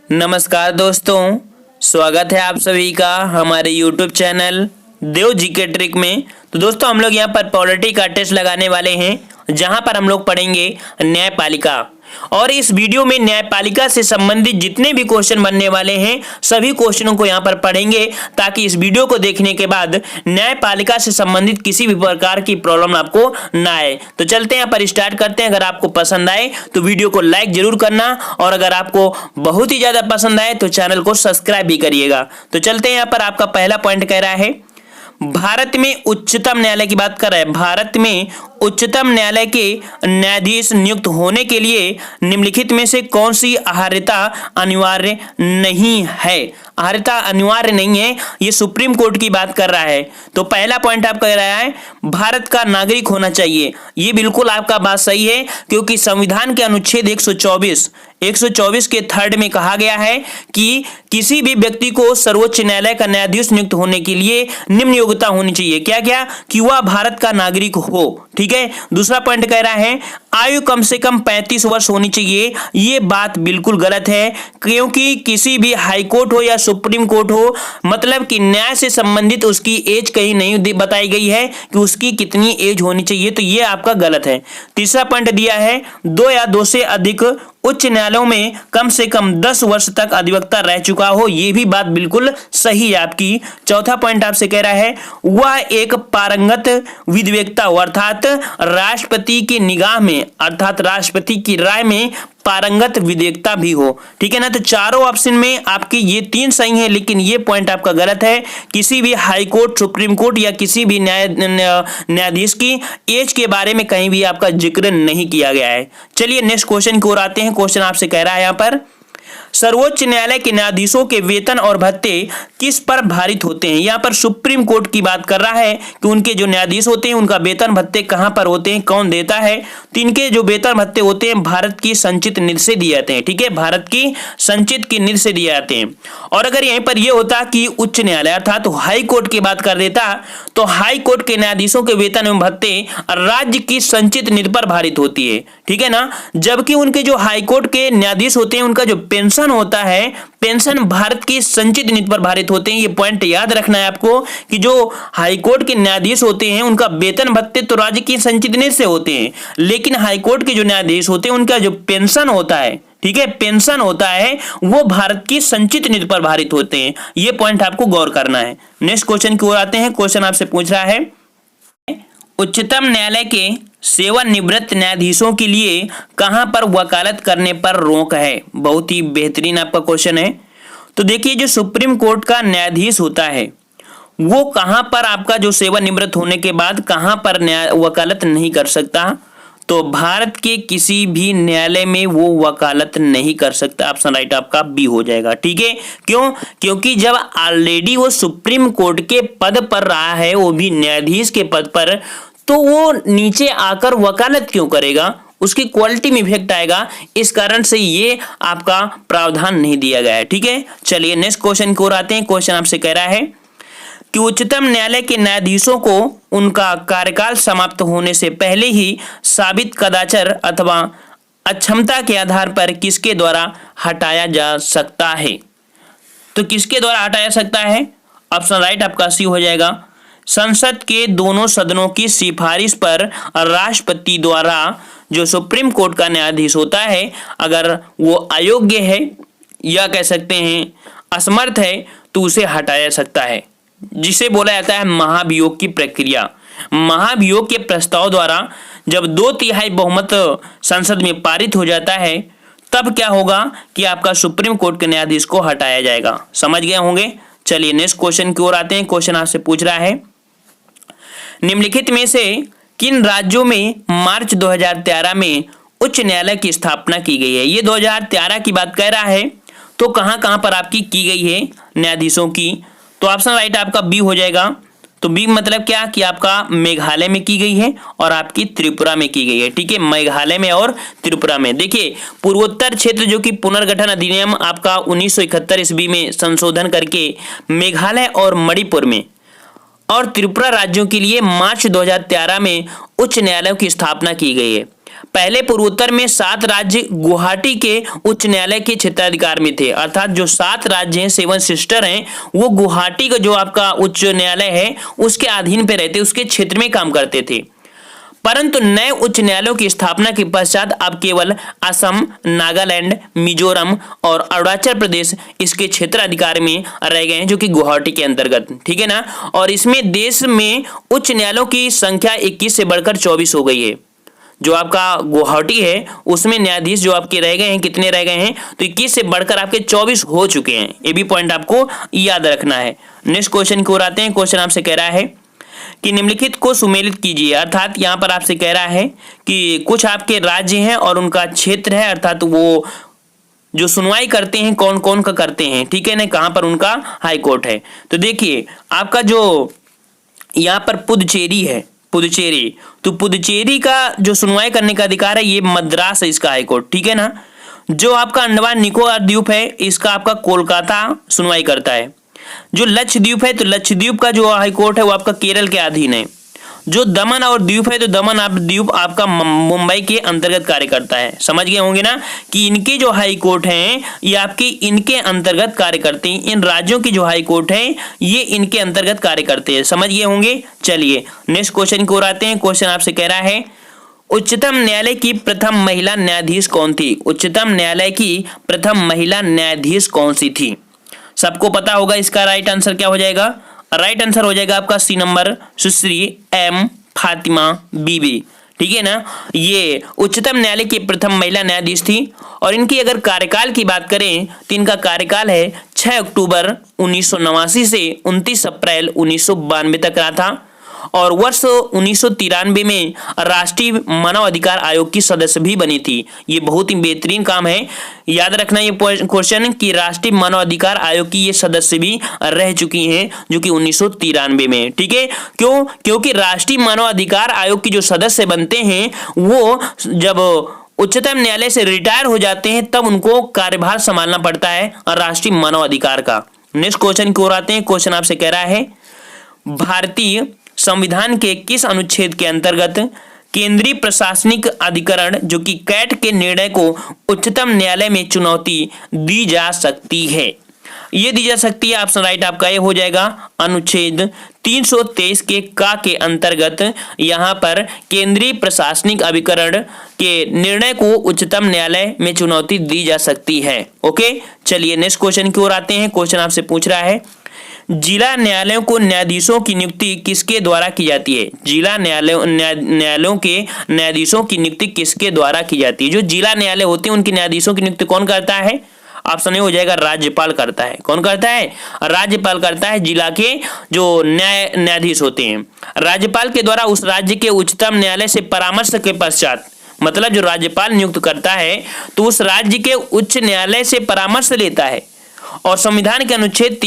नमस्कार दोस्तों, स्वागत है आप सभी का हमारे YouTube चैनल देव जीके ट्रिक में। तो दोस्तों हम लोग यहाँ पर पॉलिटी का टेस्ट लगाने वाले हैं, जहाँ पर हम लोग पढ़ेंगे न्यायपालिका। और इस वीडियो में न्यायपालिका से संबंधित जितने भी क्वेश्चन बनने वाले हैं सभी क्वेश्चनों को यहाँ पर पढ़ेंगे, ताकि इस वीडियो को देखने के बाद न्यायपालिका से संबंधित किसी भी प्रकार की प्रॉब्लम आपको ना आए। तो चलते हैं यहाँ पर स्टार्ट करते हैं। अगर आपको पसंद आए तो वीडियो को लाइक जरूर करना, और अगर आपको बहुत ही ज्यादा पसंद आए तो चैनल को सब्सक्राइब भी करिएगा। तो चलते हैं यहाँ पर। आपका पहला पॉइंट कह रहा है भारत में उच्चतम न्यायालय की बात कर रहा है। भारत में उच्चतम न्यायालय के न्यायाधीश नियुक्त होने के लिए निम्नलिखित में से कौन सी अर्हता अनिवार्य नहीं है? अर्हता अनिवार्य नहीं है, ये सुप्रीम कोर्ट की बात कर रहा है। तो पहला पॉइंट आप कह रहा है भारत का नागरिक होना चाहिए। ये बिल्कुल आपका बात सही है, क्योंकि संविधान के अनुच्छेद 124 के थर्ड में कहा गया है कि किसी भी व्यक्ति को सर्वोच्च न्यायालय का न्यायाधीश नियुक्त होने के लिए निम्न योग्यता होनी चाहिए। क्या क्या? कि वह भारत का नागरिक हो। ठीक है। दूसरा पॉइंट कह रहा है आयु कम से कम 35 वर्ष होनी चाहिए। ये बात बिल्कुल गलत है, क्योंकि किसी भी हाई कोर्ट हो या सुप्रीम कोर्ट हो, मतलब कि न्याय से संबंधित उसकी एज कहीं नहीं बताई गई है कि उसकी कितनी एज होनी चाहिए। तो ये आपका गलत है। तीसरा पॉइंट दिया है 2 या 2 से अधिक उच्च न्यायालयों में कम से कम 10 वर्ष तक अधिवक्ता रह चुका हो। ये भी बात बिल्कुल सही है आपकी। चौथा पॉइंट आपसे कह रहा है वह एक पारंगत विधिवेत्ता हो, अर्थात राष्ट्रपति की निगाह में, अर्थात राष्ट्रपति की राय में पारंगत विधिवेत्ता भी हो। ठीक है ना। तो चारों ऑप्शन में आपके ये 3 सही है, लेकिन ये पॉइंट आपका गलत है। किसी भी हाई कोर्ट, सुप्रीम कोर्ट या किसी भी न्यायाधीश की एज के बारे में कहीं भी आपका जिक्र नहीं किया गया है। चलिए नेक्स्ट क्वेश्चन की ओर आते हैं। क्वेश्चन आपसे कह रहा है यहाँ पर सर्वोच्च न्यायालय के न्यायाधीशों के वेतन और भत्ते किस पर भारित होते हैं? यहाँ पर सुप्रीम कोर्ट की बात कर रहा है कि उनके जो न्यायाधीश होते हैं उनका वेतन भत्ते कहां पर होते हैं, कौन देता है? तो इनके जो वेतन भत्ते होते हैं भारत की संचित निधि से दिए जाते हैं। ठीक है, भारत की संचित की निधि से दिए जाते हैं। और अगर यहीं पर यह होता कि उच्च न्यायालय अर्थात हाई कोर्ट की बात कर देता, तो हाई कोर्ट के न्यायाधीशों के वेतन एवं भत्ते राज्य की संचित निधि पर भारित होती है। ठीक है ना। जबकि उनके जो हाई कोर्ट के न्यायाधीश होते हैं उनका जो पेंशन होता है, पेंशन भारत की संचित निधि पर भारित होते हैं। ये पॉइंट याद रखना है आपको कि जो हाई कोर्ट के न्यायाधीश होते हैं उनका वेतन भत्ते तो राज्य की संचित निधि से होते हैं, लेकिन हाई कोर्ट के जो न्यायाधीश होते हैं उनका जो पेंशन होता है, ठीक है, पेंशन होता है, वो भारत की संचित निधि पर भारित होते हैं। ये पॉइंट आपको गौर करना है। नेक्स्ट क्वेश्चन की ओर आते हैं। क्वेश्चन आपसे पूछ रहा है उच्चतम न्यायालय के सेवानिवृत्त न्यायाधीशों के लिए कहां पर वकालत करने पर रोक है? बहुत ही बेहतरीन आपका क्वेश्चन है। तो देखिए जो सुप्रीम कोर्ट का न्यायाधीश होता है वो कहां पर आपका जो सेवानिवृत्त होने के बाद कहां पर वकालत नहीं कर सकता? तो भारत के किसी भी न्यायालय में वो वकालत नहीं कर सकता। ऑप्शन राइट आपका बी हो जाएगा। ठीक है। क्यों? क्योंकि जब ऑलरेडी वो सुप्रीम कोर्ट के पद पर रहा है, वो भी न्यायाधीश के पद पर, तो वो नीचे आकर वकालत क्यों करेगा? उसकी क्वालिटी में इफेक्ट आएगा। इस कारण से ये आपका प्रावधान नहीं दिया गया है। ठीक है। चलिए नेक्स्ट क्वेश्चन की ओर आते हैं। क्वेश्चन आपसे कह रहा है कि उच्चतम न्यायालय के न्यायाधीशों को उनका कार्यकाल समाप्त होने से पहले ही साबित कदाचार अथवा अक्षमता के आधार पर किसके द्वारा हटाया जा सकता है? तो किसके द्वारा हटाया सकता है? ऑप्शन राइट आपका सी हो जाएगा। संसद के दोनों सदनों की सिफारिश पर राष्ट्रपति द्वारा जो सुप्रीम कोर्ट का न्यायाधीश होता है, अगर वो अयोग्य है या कह सकते हैं असमर्थ है, तो उसे हटाया जा सकता है, जिसे बोला जाता है महाभियोग की प्रक्रिया। महाभियोग के प्रस्ताव द्वारा जब 2/3 बहुमत संसद में पारित हो जाता है, तब क्या होगा कि आपका सुप्रीम कोर्ट के न्यायाधीश को हटाया जाएगा। समझ गए होंगे। चलिए नेक्स्ट क्वेश्चन की ओर आते हैं। क्वेश्चन आपसे पूछ रहा है निम्नलिखित में से किन राज्यों में मार्च 2013 में उच्च न्यायालय की स्थापना की गई है? ये 2013 की बात कह रहा है, तो कहां कहां पर आपकी की गई है न्यायाधीशों की? तो ऑप्शन राइट आपका बी हो जाएगा। तो बी मतलब क्या कि आपका मेघालय में की गई है और आपकी त्रिपुरा में की गई है। ठीक है, मेघालय में और त्रिपुरा में। देखिए पूर्वोत्तर क्षेत्र जो कि पुनर्गठन अधिनियम आपका 1971 ईस्वी में संशोधन करके मेघालय और मणिपुर में और त्रिपुरा राज्यों के लिए मार्च 2013 में उच्च न्यायालयों की स्थापना की गई है। पहले पूर्वोत्तर में 7 राज्य गुवाहाटी के उच्च न्यायालय के क्षेत्राधिकार में थे, अर्थात जो 7 राज्य हैं, 7 सिस्टर हैं, वो गुवाहाटी का जो आपका उच्च न्यायालय है उसके अधीन पे रहते, उसके क्षेत्र में काम करते थे। परंतु नए उच्च न्यायालयों की स्थापना के पश्चात अब केवल असम, नागालैंड, मिजोरम और अरुणाचल प्रदेश इसके क्षेत्राधिकार में रह गए हैं, जो कि गुवाहाटी के अंतर्गत, ठीक है ना। और इसमें देश में उच्च न्यायालयों की संख्या 21 से बढ़कर 24 हो गई है। जो आपका गुवाहाटी है उसमें न्यायाधीश जो आपके रह गए हैं, कितने रह गए हैं, तो 21 से बढ़कर आपके 24 हो चुके हैं। ये भी पॉइंट आपको याद रखना है। नेक्स्ट क्वेश्चन की ओर आते हैं। क्वेश्चन आपसे कह रहा है कि निम्नलिखित को सुमेलित कीजिए, अर्थात यहाँ पर आपसे कह रहा है कि कुछ आपके राज्य हैं और उनका क्षेत्र है, अर्थात वो जो सुनवाई करते हैं कौन कौन का करते हैं, ठीक है ना, कहाँ पर उनका हाई कोर्ट है। तो देखिए आपका जो यहाँ पर पुदुचेरी है, पुदुचेरी, तो पुदुचेरी का जो सुनवाई करने का अधिकार है ये मद्रास है इसका हाई कोर्ट, ठीक है ना। जो आपका अंडमान निकोबार द्वीप है इसका आपका कोलकाता सुनवाई करता है। जो लक्षद्वीप है तो लक्षद्वीप का जो हाई कोर्ट है वो आपका केरल के अधीन है। जो दमन और द्वीप है तो दमन द्वीप आपका मुंबई के अंतर्गत कार्य करता है। समझ गए होंगे ना कि इनके जो हाई कोर्ट हैं ये आपके इनके अंतर्गत कार्य करते हैं। इन राज्यों की जो हाई कोर्ट है ये इनके अंतर्गत कार्य करते हैं। समझ गए होंगे। चलिए नेक्स्ट क्वेश्चन की ओर आते हैं। क्वेश्चन आपसे कह रहा है उच्चतम न्यायालय की प्रथम महिला न्यायाधीश कौन थी? उच्चतम न्यायालय की प्रथम महिला न्यायाधीश कौन सी थी? सबको पता होगा। इसका राइट आंसर क्या हो जाएगा? राइट आंसर हो जाएगा आपका सी नंबर, सुश्री एम फातिमा बीबी, ठीक है ना। ये उच्चतम न्यायालय की प्रथम महिला न्यायाधीश थी और इनकी अगर कार्यकाल की बात करें तो इनका कार्यकाल है 6 अक्टूबर 1989 से 29 अप्रैल 1992 तक रहा था और वर्ष 1993 में राष्ट्रीय मानव अधिकार आयोग की सदस्य भी बनी थी। ये बहुत ही बेहतरीन काम है, याद रखना ये क्वेश्चन कि राष्ट्रीय मानव अधिकार आयोग की ये सदस्य भी रह चुकी हैं जो कि 1993 में, ठीक है। क्यों? क्योंकि राष्ट्रीय मानव अधिकार आयोग की जो सदस्य बनते हैं वो जब उच्चतम न्यायालय से रिटायर हो जाते हैं तब उनको कार्यभार संभालना पड़ता है राष्ट्रीय मानव अधिकार का। नेक्स्ट क्वेश्चन की ओर आते हैं। क्वेश्चन आपसे कह रहा है भारतीय संविधान के किस अनुच्छेद के अंतर्गत केंद्रीय प्रशासनिक अधिकरण जो कि कैट के निर्णय को उच्चतम न्यायालय में चुनौती दी जा सकती है? ये दी जा सकती है, ऑप्शन राइट आपका ये हो जाएगा अनुच्छेद 323 के का के अंतर्गत यहाँ पर केंद्रीय प्रशासनिक अभिकरण के निर्णय को उच्चतम न्यायालय में चुनौती दी जा सकती है। ओके, चलिए नेक्स्ट क्वेश्चन की ओर आते हैं। क्वेश्चन आपसे पूछ रहा है जिला न्यायालयों को न्यायाधीशों की नियुक्ति किसके द्वारा की जाती है? जिला न्यायालयों के न्यायाधीशों की नियुक्ति किसके द्वारा की जाती है? जो जिला न्यायालय होते हैं उनके न्यायाधीशों की नियुक्ति कौन करता है? ऑप्शन ए हो जाएगा राज्यपाल करता है। कौन करता है? राज्यपाल करता है। जिला के जो न्यायाधीश होते हैं राज्यपाल के द्वारा उस राज्य के उच्चतम न्यायालय से परामर्श के पश्चात, मतलब जो राज्यपाल नियुक्त करता है तो उस राज्य के उच्च न्यायालय से परामर्श लेता है और संविधान के अनुच्छेद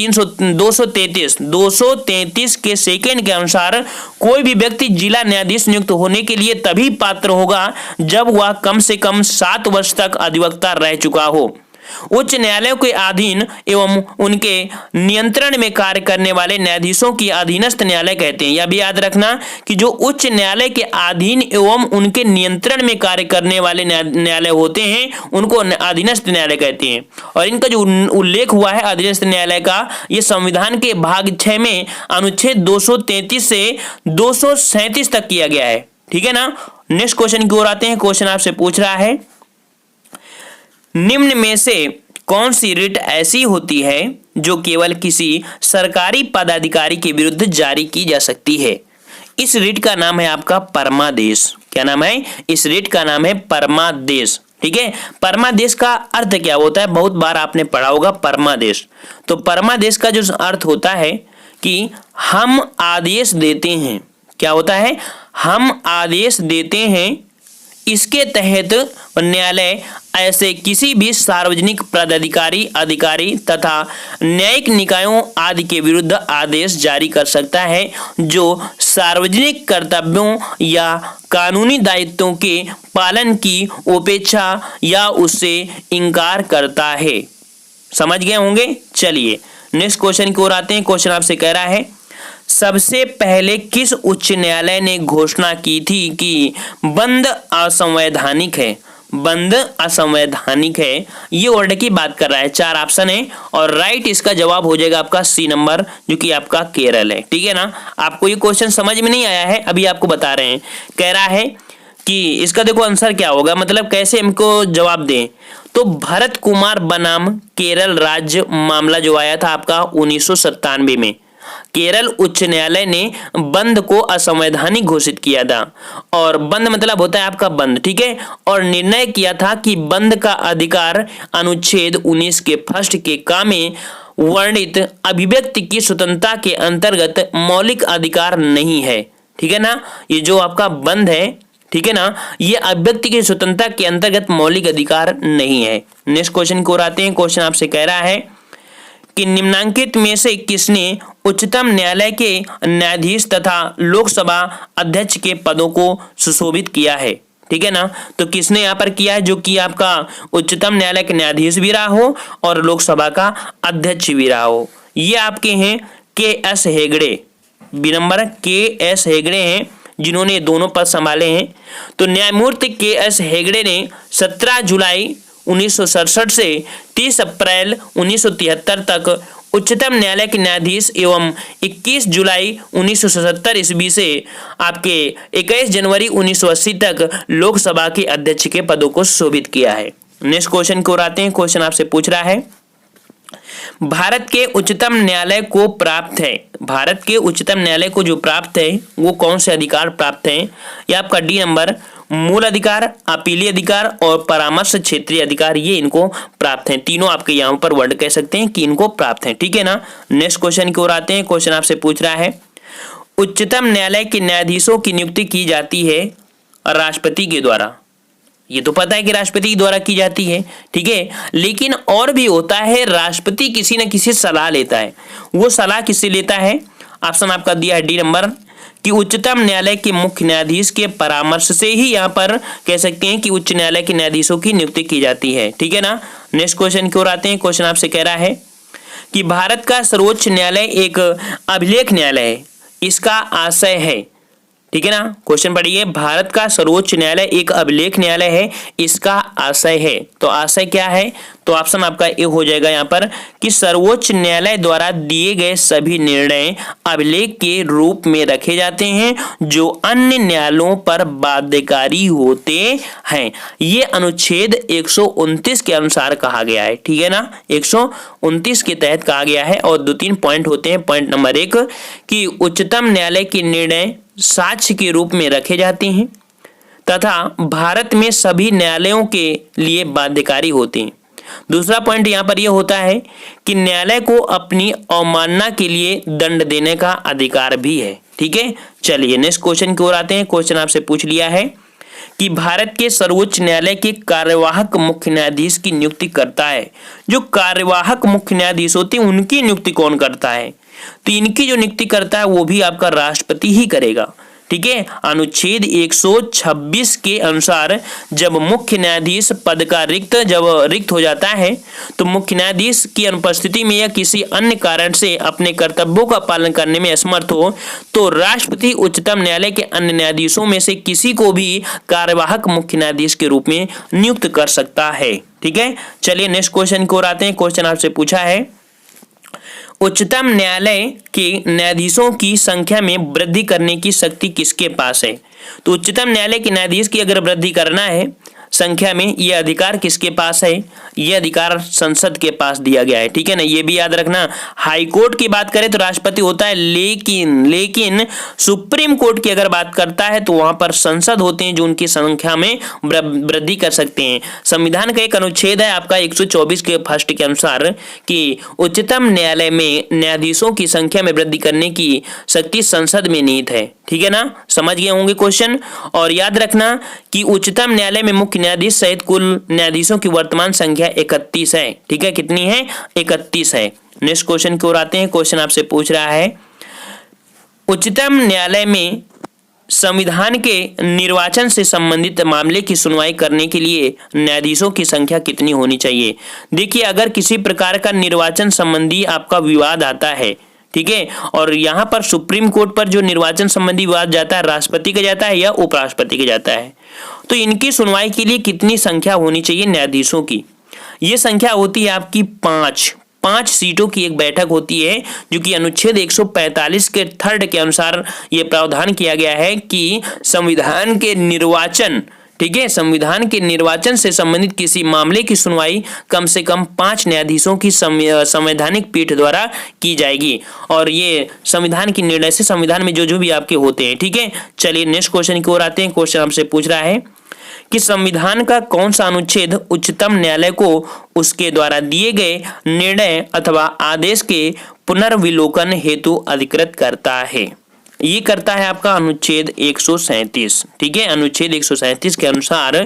233 के सेकंड के अनुसार कोई भी व्यक्ति जिला न्यायाधीश नियुक्त होने के लिए तभी पात्र होगा जब वह कम से कम 7 वर्ष तक अधिवक्ता रह चुका हो। उच्च न्यायालयों के अधीन एवं उनके नियंत्रण में कार्य करने वाले न्यायाधीशों की अधीनस्थ न्यायालय कहते हैं। यह भी याद रखना कि जो उच्च न्यायालय के अधीन एवं उनके नियंत्रण में कार्य करने वाले न्यायालय होते हैं उनको अधीनस्थ न्यायालय कहते हैं। और इनका जो उल्लेख हुआ है अधीनस्थ न्यायालय का, ये संविधान के भाग 6 में अनुच्छेद 233 से 237 तक किया गया है, ठीक है ना। नेक्स्ट क्वेश्चन की ओर आते हैं। क्वेश्चन आपसे पूछ रहा है निम्न में से कौन सी रिट ऐसी होती है जो केवल किसी सरकारी पदाधिकारी के विरुद्ध जारी की जा सकती है? इस रिट का नाम है आपका परमादेश। क्या नाम है? इस रिट का नाम है परमादेश, ठीक है। परमादेश का अर्थ क्या होता है? बहुत बार आपने पढ़ा होगा परमादेश। तो परमादेश का जो अर्थ होता है कि हम आदेश देते हैं। क्या होता है? हम आदेश देते हैं। इसके तहत न्यायालय ऐसे किसी भी सार्वजनिक पदाधिकारी, अधिकारी तथा न्यायिक निकायों आदि के विरुद्ध आदेश जारी कर सकता है जो सार्वजनिक कर्तव्यों या कानूनी दायित्वों के पालन की उपेक्षा या उससे इनकार करता है। समझ गए होंगे। चलिए नेक्स्ट क्वेश्चन की ओर आते हैं। क्वेश्चन आपसे कह रहा है सबसे पहले किस उच्च न्यायालय ने घोषणा की थी कि बंद असंवैधानिक है? बंद असंवैधानिक है, ये वर्ड की बात कर रहा है। 4 ऑप्शन है और राइट इसका जवाब हो जाएगा आपका सी नंबर, जो कि आपका केरल है। ठीक है ना। आपको ये क्वेश्चन समझ में नहीं आया है, अभी आपको बता रहे हैं। कह रहा है कि इसका देखो आंसर क्या होगा, मतलब कैसे हमको जवाब दें। तो भरत कुमार बनाम केरल राज्य मामला जो आया था आपका 1997 में, केरल उच्च न्यायालय ने बंद को असंवैधानिक घोषित किया था। और बंद मतलब होता है आपका बंद, ठीक है। और निर्णय किया था कि बंद का अधिकार अनुच्छेद 19 के फर्स्ट के का में वर्णित अभिव्यक्ति की स्वतंत्रता के अंतर्गत मौलिक अधिकार नहीं है। ठीक है ना। ये जो आपका बंद है, ठीक है ना, ये अभिव्यक्ति की स्वतंत्रता के अंतर्गत मौलिक अधिकार नहीं है। नेक्स्ट क्वेश्चन को आते हैं। क्वेश्चन आपसे कह रहा है कि निम्नलिखित में से किसने उच्चतम न्यायालय के न्यायाधीश तथा लोकसभा अध्यक्ष के पदों को सुशोभित किया है? ठीक है ना। तो किसने यहाँ पर किया है, जो कि आपका उच्चतम न्यायालय के न्यायाधीश भी रहा हो और लोकसभा का अध्यक्ष भी रहा हो? ये आपके हैं K S. Hegde. B number K S. Hegde हैं, जिन्होंने दोनों पद संभाले हैं। तो न्यायमूर्ति के.एस. हेगड़े ने 17 जुलाई 1967 से 30 अप्रैल 1973 तक उच्चतम न्यायालय के न्यायाधीश एवं 21 जुलाई 1977 ईस्वी से आपके 21 जनवरी 1980 तक लोकसभा के अध्यक्ष के पदों को सुशोभित किया है। नेक्स्ट क्वेश्चन को आते हैं। क्वेश्चन आपसे पूछ रहा है, भारत के उच्चतम न्यायालय को प्राप्त है, भारत के उच्चतम न्यायालय को जो प्राप्त है वो कौन से अधिकार प्राप्त है? ये आपका डी नंबर मूल अधिकार, अपीलीय अधिकार और परामर्श क्षेत्रीय अधिकार, ये इनको प्राप्त हैं। तीनों आपके यहाँ पर वर्ड कह सकते हैं कि इनको प्राप्त हैं। ठीक है ना। नेक्स्ट क्वेश्चन की ओर आते हैं। क्वेश्चन आपसे पूछ रहा है, उच्चतम न्यायालय के न्यायाधीशों की नियुक्ति की जाती है राष्ट्रपति के द्वारा। ये तो पता है कि राष्ट्रपति के द्वारा की जाती है, ठीक है। लेकिन और भी होता है, राष्ट्रपति किसी न किसी सलाह लेता है। वो सलाह किससे लेता है? ऑप्शन आपका दिया है डी नंबर कि उच्चतम न्यायालय के मुख्य न्यायाधीश के परामर्श से ही यहाँ पर कह सकते हैं कि उच्च न्यायालय के न्यायाधीशों की नियुक्ति की जाती है। ठीक है ना। नेक्स्ट क्वेश्चन की ओर आते हैं। क्वेश्चन आपसे कह रहा है कि भारत का सर्वोच्च न्यायालय एक अभिलेख न्यायालय है, इसका आशय है। ठीक है ना। क्वेश्चन पढ़िए, भारत का सर्वोच्च न्यायालय एक अभिलेख न्यायालय है, इसका आशय है। तो आशय क्या है? तो ऑप्शन आपका ए हो जाएगा यहाँ पर कि सर्वोच्च न्यायालय द्वारा दिए गए सभी निर्णय अभिलेख के रूप में रखे जाते हैं जो अन्य न्यायालयों पर बाध्यकारी होते हैं। ये अनुच्छेद 129 के अनुसार कहा गया है। ठीक है ना। 129 के तहत कहा गया है। और 2-3 पॉइंट होते हैं। पॉइंट नंबर 1 कि उच्चतम न्यायालय के निर्णय साक्ष्य के रूप में रखे जाते हैं तथा भारत में सभी न्यायालयों के लिए बाध्यकारी होते हैं। दूसरा पॉइंट यहाँ पर यह होता है कि न्यायालय को अपनी अवमानना के लिए दंड देने का अधिकार भी है। ठीक है। चलिए नेक्स्ट क्वेश्चन की ओर आते हैं। क्वेश्चन आपसे पूछ लिया है कि भारत के सर्वोच्च न्यायालय के कार्यवाहक मुख्य न्यायाधीश की नियुक्ति करता है। जो कार्यवाहक मुख्य न्यायाधीश होते हैं उनकी नियुक्ति कौन करता है? तो इनकी जो नियुक्ति करता है वो भी आपका राष्ट्रपति ही करेगा। ठीक है। अनुच्छेद 126 के अनुसार जब मुख्य न्यायाधीश पद का रिक्त हो जाता है तो मुख्य न्यायाधीश की अनुपस्थिति में या किसी अन्य कारण से अपने कर्तव्यों का पालन करने में असमर्थ हो तो राष्ट्रपति उच्चतम न्यायालय के अन्य न्यायाधीशों में से किसी को भी कार्यवाहक मुख्य न्यायाधीश के रूप में नियुक्त कर सकता है। ठीक है। चलिए नेक्स्ट क्वेश्चन की ओर आते हैं। क्वेश्चन आपसे पूछा है, उच्चतम न्यायालय के न्यायाधीशों की संख्या में वृद्धि करने की शक्ति किसके पास है? तो उच्चतम न्यायालय के न्यायाधीश की अगर वृद्धि करना है संख्या में, यह अधिकार किसके पास है? यह अधिकार संसद के पास दिया गया है। ठीक है ना। ये भी याद रखना। हाई कोर्ट की बात करें तो राष्ट्रपति होता है, लेकिन सुप्रीम कोर्ट की अगर बात करता है तो वहां पर संसद होते हैं जो उनकी संख्या में वृद्धि कर सकते हैं। संविधान का एक अनुच्छेद है आपका 124 के फर्स्ट के अनुसार कि उच्चतम न्यायालय में न्यायाधीशों की संख्या में वृद्धि करने की शक्ति संसद में निहित है। ठीक है ना। समझ गए होंगे क्वेश्चन। और याद रखना कि उच्चतम न्यायालय में मुख्य न्यायाधीश सहित कुल न्यायाधीशों की वर्तमान संख्या 31 है। ठीक है। कितनी है? 31 है। नेक्स्ट क्वेश्चन की ओर आते हैं। क्वेश्चन आपसे पूछ रहा है, उच्चतम न्यायालय में संविधान के निर्वाचन से संबंधित मामले की सुनवाई करने के लिए न्यायाधीशों की संख्या कितनी होनी चाहिए? देखिए, अगर किसी प्रकार का निर्वाचन संबंधी आपका विवाद आता है, ठीक है। और यहाँ पर सुप्रीम कोर्ट पर जो निर्वाचन संबंधी विवाद जाता है, राष्ट्रपति का जाता है या उपराष्ट्रपति का जाता है। तो इनकी सुनवाई के लिए कितनी संख्या होनी चाहिए न्यायाधीशों की? ये संख्या होती है आपकी 5 सीटों की एक बैठक होती है, जो कि अनुच्छेद 145 के थर्ड के अनुसार ये प्रावधान किया गया है कि संविधान के निर्वाचन, ठीक है, संविधान के निर्वाचन से संबंधित किसी मामले की सुनवाई कम से कम 5 न्यायाधीशों की संवैधानिक पीठ द्वारा की जाएगी। और ये संविधान की निर्णय से संविधान में जो जो भी आपके होते हैं, ठीक है। चलिए नेक्स्ट क्वेश्चन की ओर आते हैं। क्वेश्चन हमसे पूछ रहा है कि संविधान का कौन सा अनुच्छेद उच्चतम न्यायालय को उसके द्वारा दिए गए निर्णय अथवा आदेश के पुनर्विलोकन हेतु अधिकृत करता है? ये करता है आपका अनुच्छेद 137, ठीक है। अनुच्छेद 137 के अनुसार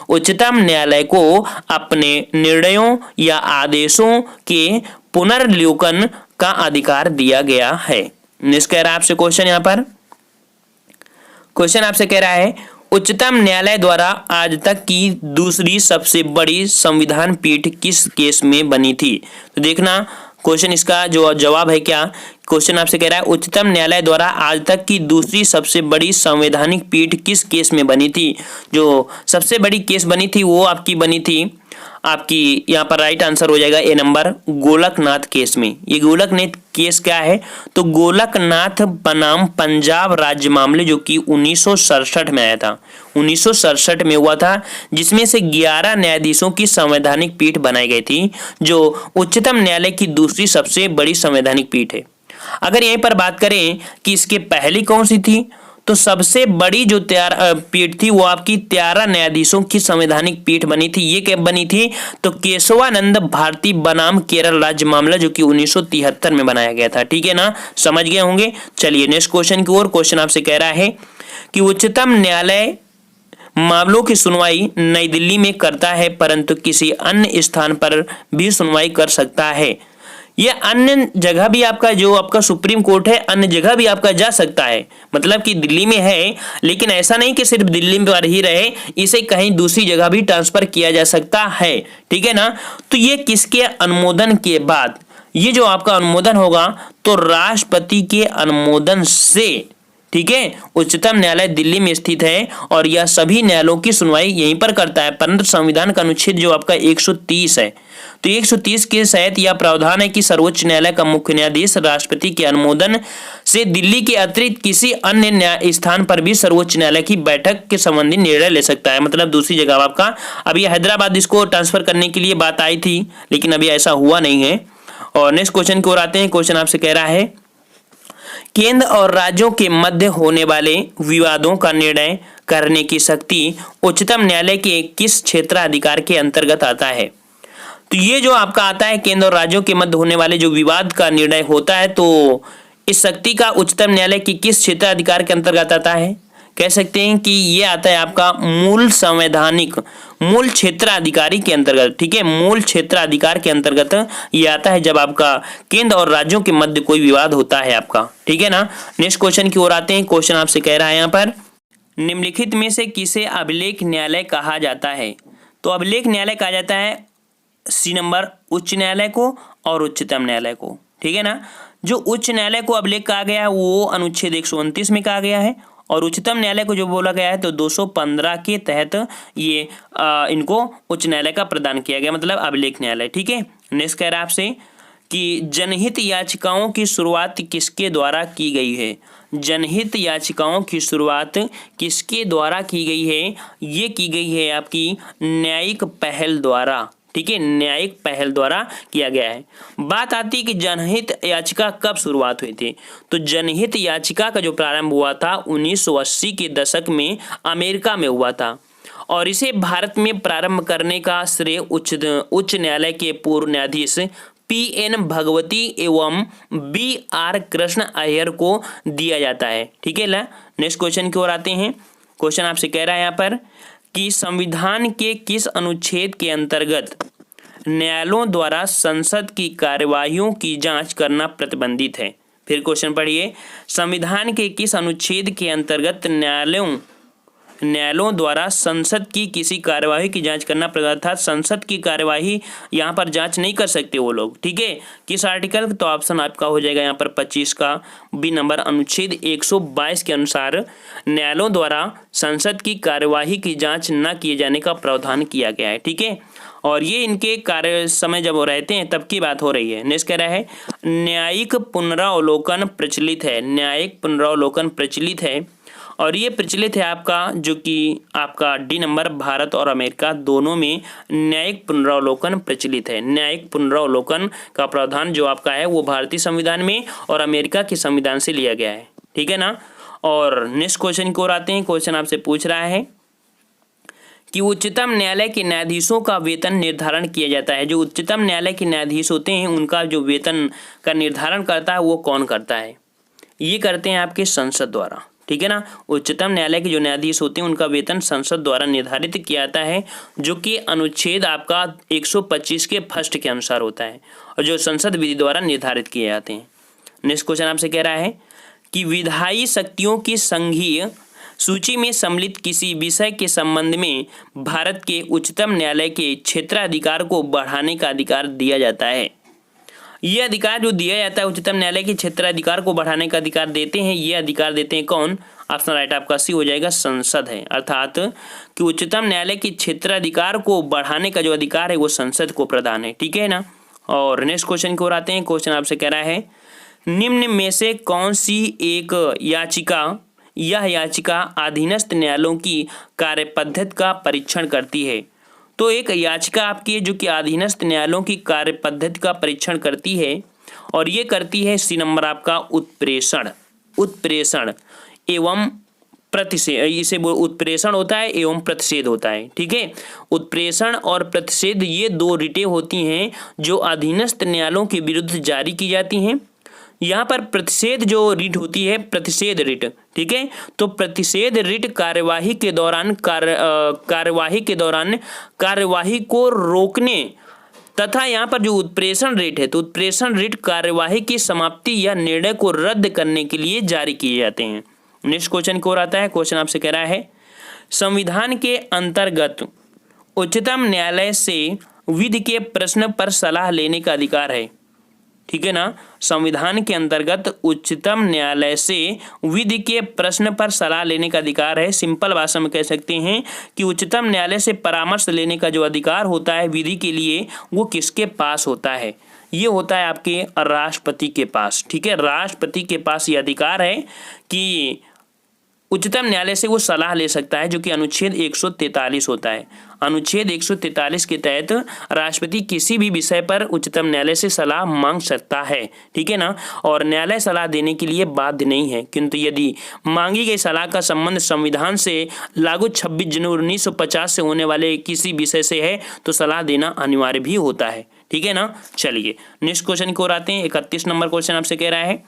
उच्चतम न्यायालय को अपने निर्णयों या आदेशों के पुनर्विलोकन का अधिकार दिया गया है। नेक्स्ट कह रहा है आपसे क्वेश्चन, यहाँ पर क्वेश्चन आपसे कह रहा है उच्चतम न्यायालय द्वारा आज तक की दूसरी सबसे बड़ी संविधान पीठ किस केस में बनी थी? तो देखना क्वेश्चन, इसका जो जवाब है क्या, क्वेश्चन आपसे कह रहा है उच्चतम न्यायालय द्वारा आज तक की दूसरी सबसे बड़ी संवैधानिक पीठ किस केस में बनी थी? जो सबसे बड़ी केस बनी थी वो आपकी बनी थी, आपकी यहाँ पर राइट आंसर हो जाएगा ए नंबर, गोलकनाथ केस में। ये गोलकनाथ केस क्या है? तो गोलकनाथ बनाम पंजाब राज्य मामले, जो कि 1967 में आया था, 1967 में हुआ था, जिसमें से 11 न्यायाधीशों की संवैधानिक पीठ बनाई गई थी, जो उच्चतम न्यायालय की दूसरी सबसे बड़ी संवैधानिक पीठ है। अगर यहीं पर बात करें कि इसके पहली कौन सी थी, तो सबसे बड़ी जो पीठ थी वो आपकी 13 न्यायाधीशों की संवैधानिक पीठ बनी थी। ये कब बनी थी? तो केशवानंद भारती बनाम केरल राज्य मामला, जो कि 1973 में बनाया गया था, ठीक है ना, समझ गए होंगे। चलिए नेक्स्ट क्वेश्चन की ओर। क्वेश्चन आपसे कह रहा है कि उच्चतम न्यायालय मामलों की सुनवाई नई दिल्ली में करता है, परंतु किसी अन्य स्थान पर भी सुनवाई कर सकता है। ये अन्य जगह भी आपका, जो आपका सुप्रीम कोर्ट है, अन्य जगह भी आपका जा सकता है, मतलब कि दिल्ली में है, लेकिन ऐसा नहीं कि सिर्फ दिल्ली पर ही रहे, इसे कहीं दूसरी जगह भी ट्रांसफर किया जा सकता है, ठीक है ना। तो ये किसके अनुमोदन के बाद? ये जो आपका अनुमोदन होगा तो राष्ट्रपति के अनुमोदन से, ठीक है। उच्चतम न्यायालय दिल्ली में स्थित है और यह सभी न्यायालयों की सुनवाई यहीं पर करता है, परंतु संविधान का अनुच्छेद जो आपका 130 है, तो 130 के तहत यह प्रावधान है कि सर्वोच्च न्यायालय का मुख्य न्यायाधीश राष्ट्रपति के अनुमोदन से दिल्ली के अतिरिक्त किसी अन्य न्याय स्थान पर भी सर्वोच्च न्यायालय की बैठक के संबंधी निर्णय ले सकता है, मतलब दूसरी जगह आपका। अभी हैदराबाद इसको ट्रांसफर करने के लिए बात आई थी, लेकिन अभी ऐसा हुआ नहीं है। और नेक्स्ट क्वेश्चन की ओर आते हैं। क्वेश्चन आपसे कह रहा है केंद्र और राज्यों के मध्य होने वाले विवादों का निर्णय करने की शक्ति उच्चतम न्यायालय के किस क्षेत्राधिकार के अंतर्गत आता है? तो ये जो आपका आता है केंद्र और राज्यों के मध्य होने वाले जो विवाद का निर्णय होता है, तो इस शक्ति का उच्चतम न्यायालय की किस क्षेत्राधिकार के अंतर्गत आता है? कह सकते हैं कि ये आता है आपका मूल क्षेत्राधिकारी के अंतर्गत, ठीक है, मूल क्षेत्राधिकार के अंतर्गत ये आता है जब आपका केंद्र और राज्यों के मध्य कोई विवाद होता है आपका, ठीक है ना। नेक्स्ट क्वेश्चन की ओर आते हैं। क्वेश्चन आपसे कह रहा है यहाँ पर निम्नलिखित में से किसे अभिलेख न्यायालय कहा जाता है? तो अभिलेख न्यायालय कहा जाता है सी नंबर उच्च न्यायालय को और उच्चतम न्यायालय को, ठीक है ना। जो उच्च न्यायालय को अभिलेख कहा गया है वो अनुच्छेद 129 में कहा गया है, और उच्चतम न्यायालय को जो बोला गया है तो 215 के तहत ये इनको उच्च न्यायालय का प्रदान किया गया, मतलब अभिलेख न्यायालय, ठीक है। नेक्स्ट कह रहा है आपसे कि जनहित याचिकाओं की शुरुआत किसके द्वारा की गई है? जनहित याचिकाओं की शुरुआत किसके द्वारा की गई है? ये की गई है आपकी न्यायिक पहल द्वारा, ठीक है, न्यायिक पहल द्वारा किया गया है। बात आती है कि जनहित याचिका कब शुरुआत हुई थी? तो जनहित याचिका का जो प्रारंभ हुआ था 1980 के दशक में अमेरिका में हुआ था, और इसे भारत में प्रारंभ करने का श्रेय उच्च न्यायालय के पूर्व न्यायाधीश PN भगवती एवं BR कृष्ण अय्यर को दिया जाता है, ठीक है ना। नेक्स्ट क्वेश्चन की ओर आते हैं। क्वेश्चन आपसे कह रहा है यहाँ पर कि संविधान के किस अनुच्छेद के अंतर्गत न्यायालयों द्वारा संसद की कार्यवाहियों की जांच करना प्रतिबंधित है? फिर क्वेश्चन पढ़िए, संविधान के किस अनुच्छेद के अंतर्गत न्यायालयों द्वारा संसद की किसी कार्यवाही की जांच करना पड़ेगा, अर्थात संसद की कार्यवाही यहाँ पर जांच नहीं कर सकते वो लोग। ठीक है, किस आर्टिकल? तो ऑप्शन आपका हो जाएगा यहाँ पर 25 का बी नंबर, अनुच्छेद 122 के अनुसार न्यायालयों द्वारा संसद की कार्यवाही की जांच न किए जाने का प्रावधान किया गया है। ठीक है, और ये इनके कार्य समय जब वो रहते हैं तब की बात हो रही है। नेक्स्ट कह रहा है न्यायिक पुनरावलोकन प्रचलित है। न्यायिक पुनरावलोकन प्रचलित है, और ये प्रचलित है आपका जो कि आपका डी नंबर, भारत और अमेरिका दोनों में न्यायिक पुनरावलोकन प्रचलित है। न्यायिक पुनरावलोकन का प्रावधान जो आपका है वो भारतीय संविधान में और अमेरिका के संविधान से लिया गया है। ठीक है ना। और नेक्स्ट क्वेश्चन की ओर आते हैं। क्वेश्चन आपसे पूछ रहा है कि उच्चतम न्यायालय के न्यायाधीशों का वेतन निर्धारण किया जाता है। जो उच्चतम न्यायालय के न्यायाधीश होते हैं उनका जो वेतन का निर्धारण करता है वो कौन करता है? ये करते हैं आपके संसद द्वारा। ठीक है ना। उच्चतम न्यायालय के जो न्यायाधीश होते हैं उनका वेतन संसद द्वारा निर्धारित किया जाता है, जो कि अनुच्छेद आपका 125 के फर्स्ट के अनुसार होता है, और जो संसद विधि द्वारा निर्धारित किए जाते हैं। नेक्स्ट क्वेश्चन आपसे कह रहा है कि विधायी शक्तियों की संघीय सूची में सम्मिलित किसी विषय के संबंध में भारत के उच्चतम न्यायालय के क्षेत्राधिकार को बढ़ाने का अधिकार दिया जाता है। ये अधिकार जो दिया जाता है उच्चतम न्यायालय के क्षेत्राधिकार को बढ़ाने का अधिकार देते हैं, ये अधिकार देते हैं कौन? ऑप्शन राइट आपका सी हो जाएगा, संसद है। अर्थात कि उच्चतम न्यायालय के क्षेत्राधिकार को बढ़ाने का जो अधिकार है वो संसद को प्रदान है। ठीक है ना। और नेक्स्ट क्वेश्चन की ओर आते हैं। क्वेश्चन आपसे कह रहा है निम्न में से कौन सी एक यह याचिका अधीनस्थ न्यायालयों की कार्यपद्धति का परीक्षण करती है? तो एक याचिका आपकी है जो कि अधीनस्थ न्यायालयों की कार्यपद्धति का परीक्षण करती है, और ये करती है सी नंबर आपका उत्प्रेषण एवं प्रतिषेध। इसे उत्प्रेषण होता है एवं प्रतिषेध होता है। ठीक है, उत्प्रेषण और प्रतिषेध ये दो रिटें होती हैं जो अधीनस्थ न्यायालयों के विरुद्ध जारी की जाती हैं। यहाँ पर प्रतिषेध जो रिट होती है, प्रतिषेध रिट। ठीक है, तो प्रतिषेध रिट कार्यवाही के दौरान कार्यवाही को रोकने तथा यहाँ पर जो उत्प्रेषण रिट है तो उत्प्रेषण रिट कार्यवाही की समाप्ति या निर्णय को रद्द करने के लिए जारी किए जाते हैं। नेक्स्ट क्वेश्चन की ओर आता है। क्वेश्चन आपसे कह रहा है संविधान के अंतर्गत उच्चतम न्यायालय से विधि के प्रश्न पर सलाह लेने का अधिकार है। ठीक है ना। संविधान के अंतर्गत उच्चतम न्यायालय से विधि के प्रश्न पर सलाह लेने का अधिकार है। सिंपल भाषा में कह सकते हैं कि उच्चतम न्यायालय से परामर्श लेने का जो अधिकार होता है विधि के लिए वो किसके पास होता है? ये होता है आपके राष्ट्रपति के पास। ठीक है, राष्ट्रपति के पास ये अधिकार है कि उच्चतम न्यायालय से वो सलाह ले सकता है, जो कि अनुच्छेद 143 होता है। अनुच्छेद 143 के तहत राष्ट्रपति किसी भी विषय पर उच्चतम न्यायालय से सलाह मांग सकता है। ठीक है ना। और न्यायालय सलाह देने के लिए बाध्य नहीं है, किंतु यदि मांगी गई सलाह का संबंध संविधान से लागू 26 जनवरी 1950 से होने वाले किसी विषय से है तो सलाह देना अनिवार्य भी होता है। ठीक है ना। चलिए नेक्स्ट क्वेश्चन की ओर आते हैं। 31 नंबर क्वेश्चन आपसे कह रहा है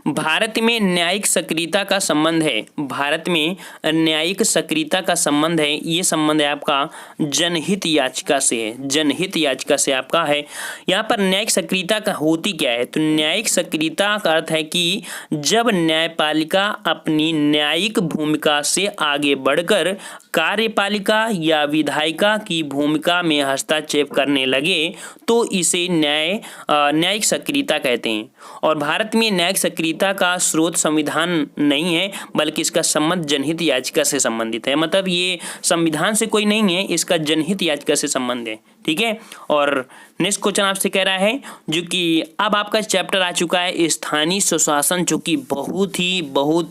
भारत में न्यायिक सक्रियता का संबंध है। भारत में न्यायिक सक्रियता का संबंध है, ये संबंध है आपका जनहित याचिका से है। जनहित याचिका से आपका है। यहाँ पर न्यायिक सक्रियता का होती क्या है? तो न्यायिक सक्रियता का अर्थ है कि जब न्यायपालिका अपनी न्यायिक भूमिका से आगे बढ़कर कार्यपालिका या विधायिका की भूमिका में हस्तक्षेप करने लगे तो इसे न्यायिक सक्रियता कहते हैं। और भारत में न्यायिक सक्रियता का स्रोत संविधान नहीं है, बल्कि इसका संबंध जनहित याचिका से संबंधित है। मतलब ये संविधान से कोई नहीं है, इसका जनहित याचिका से संबंध है। ठीक है। और नेक्स्ट क्वेश्चन आपसे कह रहा है जो कि अब आपका चैप्टर आ चुका है स्थानीय सुशासन, जो कि बहुत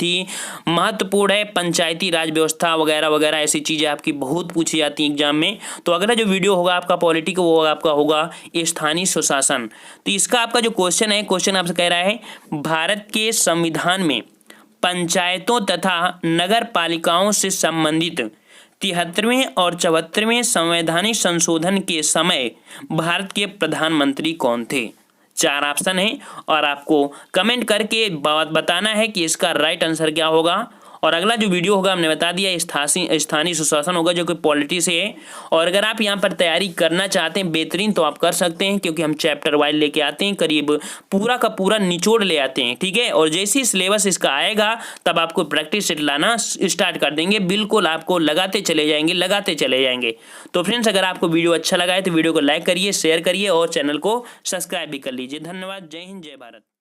ही महत्वपूर्ण है। पंचायती राज व्यवस्था वगैरह वगैरह ऐसी चीज़ें आपकी बहुत पूछी जाती हैं एग्जाम में। तो अगला जो वीडियो होगा आपका पॉलिटी का वो आपका होगा स्थानीय सुशासन। तो इसका आपका जो क्वेश्चन है, क्वेश्चन आपसे कह रहा है भारत के संविधान में पंचायतों तथा नगर पालिकाओं से संबंधित 73वें और 74वें संवैधानिक संशोधन के समय भारत के प्रधानमंत्री कौन थे? 4 ऑप्शन है और आपको कमेंट करके बताना है कि इसका राइट आंसर क्या होगा। और अगला जो वीडियो होगा हमने बता दिया स्थानीय सुशासन होगा जो कि पॉलिटी से है। और अगर आप यहाँ पर तैयारी करना चाहते हैं बेहतरीन तो आप कर सकते हैं, क्योंकि हम चैप्टर वाइज लेके आते हैं, करीब पूरा का पूरा निचोड़ ले आते हैं, ठीक है। और जैसे ही सिलेबस इसका आएगा तब आपको प्रैक्टिस सेट लाना स्टार्ट कर देंगे, बिल्कुल आपको लगाते चले जाएंगे। तो फ्रेंड्स, अगर आपको वीडियो अच्छा लगा है तो वीडियो को लाइक करिए, शेयर करिए और चैनल को सब्सक्राइब भी कर लीजिए। धन्यवाद। जय हिंद, जय भारत।